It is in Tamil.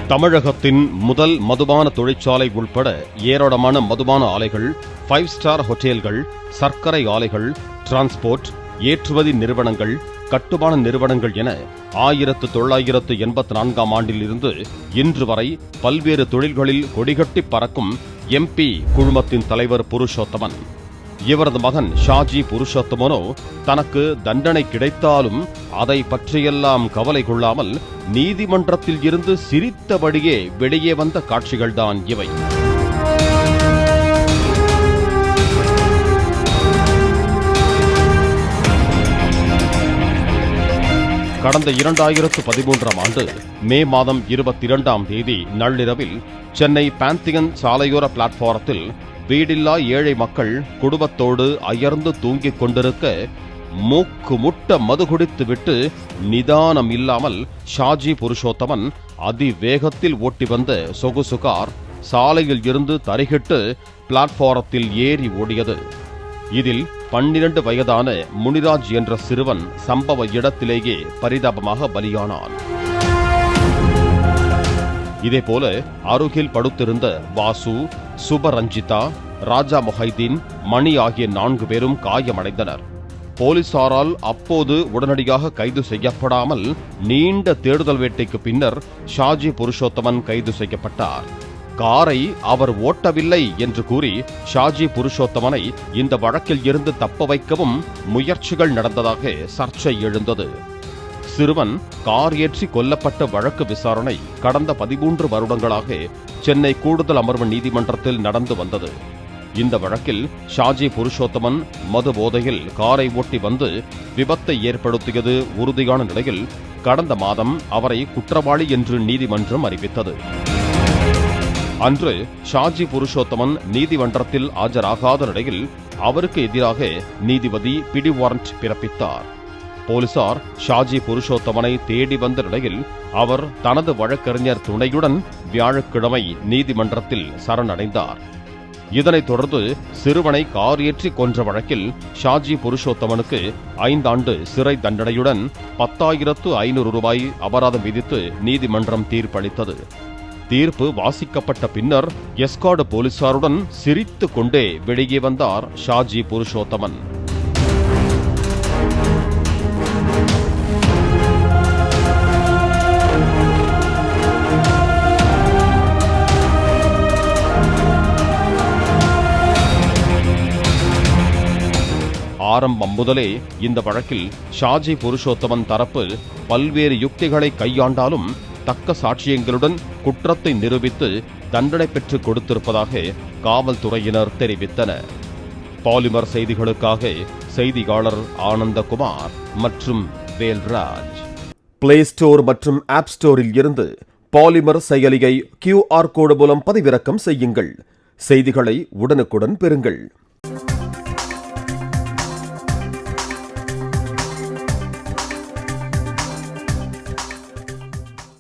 தமிழகத்தின் முதல் மதுபான தொழிற்சாலை உள்பட ஏராளமான மதுபான ஆலைகள், 5 ஸ்டார் ஹோட்டல்கள், சர்க்கரை ஆலைகள், டிரான்ஸ்போர்ட், ஏற்றுமதி நிறுவனங்கள், கட்டுமான நிறுவனங்கள் என 1984ஆம் ஆண்டில் இருந்து இன்று வரை பல்வேறு தொழில்களில் கொடிகட்டி பறக்கும் MP குழுமத்தின் தலைவர் புருஷோத்தமன். இவரது மகன் ஷாஜி புருஷோத்தமனோ தனக்கு தண்டனை கிடைத்தாலும் அதை பற்றியெல்லாம் கவலை கொள்ளாமல் நீதிமன்றத்தில் இருந்து சிரித்தபடியே வெளியே வந்த காட்சிகள்தான் இவை. கடந்த 2013ஆம் ஆண்டு மே மாதம் 22ஆம் தேதி நள்ளிரவில் சென்னை பாந்தியன் சாலையோர பிளாட்பாரத்தில் வீடில்லா ஏழை மக்கள் குடும்பத்தோடு அயர்ந்து தூங்கிக் கொண்டிருக்க மூக்கு முட்ட மது குடித்துவிட்டு நிதானம் இல்லாமல் ஷாஜி புருஷோத்தமன் அதிவேகத்தில் ஓட்டி வந்த சொகுசு கார் சாலையில் இருந்து தரிகிட்டு பிளாட்பாரத்தில் ஏறி ஓடியது. இதில் 12 வயதான முனிராஜ் என்ற சிறுவன் சம்பவ இடத்திலேயே பரிதாபமாக பலியானான். இதேபோல அருகில் படுத்திருந்த வாசு, சுபரஞ்சிதா, ராஜா மொஹைதீன், மணி ஆகிய 4 பேரும் காயமடைந்தனர். போலீசாரால் அப்போது உடனடியாக கைது செய்யப்படாமல் நீண்ட தேடுதல் வேட்டைக்கு பின்னர் ஷாஜி புருஷோத்தமன் கைது செய்யப்பட்டார். காரை அவர் ஓட்டவில்லை என்று கூறி ஷாஜி புருஷோத்தமனை இந்த வழக்கில் இருந்து தப்ப வைக்கவும் முயற்சிகள் நடந்ததாக சர்ச்சை எழுந்தது. சிறுவன் கார் ஏற்றி கொல்லப்பட்ட வழக்கு விசாரணை கடந்த 13 வருடங்களாக சென்னை கூடுதல் அமர்வு நீதிமன்றத்தில் நடந்து வந்தது. இந்த வழக்கில் ஷாஜி புருஷோத்தமன் மது போதையில் காரை ஓட்டி வந்து விபத்தை ஏற்படுத்தியது உறுதியான நிலையில் கடந்த மாதம் அவரை குற்றவாளி என்று நீதிமன்றம் அறிவித்தது. அன்று ஷாஜி புருஷோத்தமன் நீதிமன்றத்தில் ஆஜராகாத நிலையில் அவருக்கு எதிராக நீதிபதி பிடி வாரண்ட் பிறப்பித்தார். போலீசார் ஷாஜி புருஷோத்தமனை தேடி வந்த நிலையில் அவர் தனது வழக்கறிஞர் துணையுடன் வியாழக்கிழமை நீதிமன்றத்தில் சரணடைந்தார். இதனைத் தொடர்ந்து சிறுவனை கார் ஏற்றி கொன்ற வழக்கில் ஷாஜி புருஷோத்தமனுக்கு 5 ஆண்டு சிறை தண்டனையுடன் 10,500 ரூபாய் அபராதம் விதித்து நீதிமன்றம் தீர்ப்பளித்தது. தீர்ப்பு வாசிக்கப்பட்ட பின்னர் எஸ்கார்டு போலீசாருடன் சிரித்துக் கொண்டே வெளியே வந்தார் ஷாஜி புருஷோத்தமன். ஆரம்பம் முதலே இந்த வழக்கில் ஷாஜி புருஷோத்தமன் தரப்பு பல்வேறு யுக்திகளை கையாண்டாலும் தக்க சாட்சியங்களுடன் குற்றத்தை நிரூபித்து தண்டனை பெற்றுக் கொடுத்திருப்பதாக காவல்துறையினர் தெரிவித்தனர். பாலிமர் செய்திகளுக்காக செய்தியாளர் ஆனந்தகுமார் மற்றும் வேல்ராஜ். பிளே ஸ்டோர் மற்றும் ஆப் ஸ்டோரில் இருந்து பாலிமர் செயலியை QR கோடு மூலம் பதிவிறக்கம் செய்யுங்கள். செய்திகளை உடனுக்குடன் பெறுங்கள்.